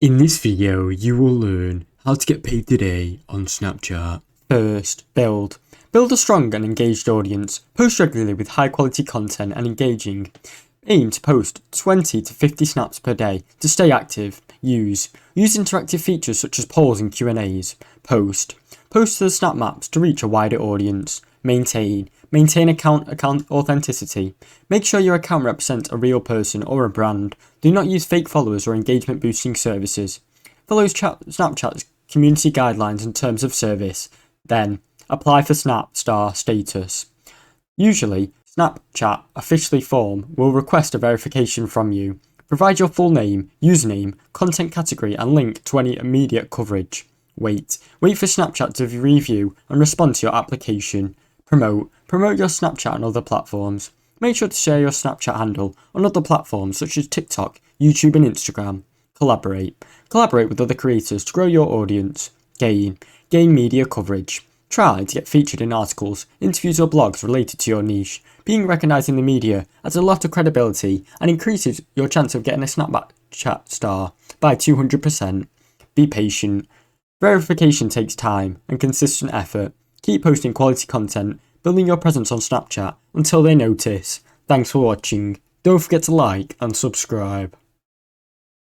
In this video, you will learn how to get paid today on Snapchat. First, build. Build a strong and engaged audience. Post regularly with high quality content and engaging. Aim to post 20 to 50 snaps per day to stay active. Use interactive features such as polls and Q&As. Post to the Snap Maps to reach a wider audience. Maintain account authenticity. Make sure your account represents a real person or a brand. Do not use fake followers or engagement boosting services. Follow Snapchat's community guidelines and terms of service. Then, apply for Snap Star status. Usually, Snapchat officially form will request a verification from you. Provide your full name, username, content category and link to any immediate coverage. Wait for Snapchat to review and respond to your application. Promote your Snapchat on other platforms. Make sure to share your Snapchat handle on other platforms such as TikTok, YouTube and Instagram. Collaborate with other creators to grow your audience. Gain media coverage. Try to get featured in articles, interviews or blogs related to your niche. Being recognised in the media adds a lot of credibility and increases your chance of getting a Snapchat star by 200%. Be patient. Verification takes time and consistent effort. Keep posting quality content, building your presence on Snapchat until they notice. Thanks for watching. Don't forget to like and subscribe.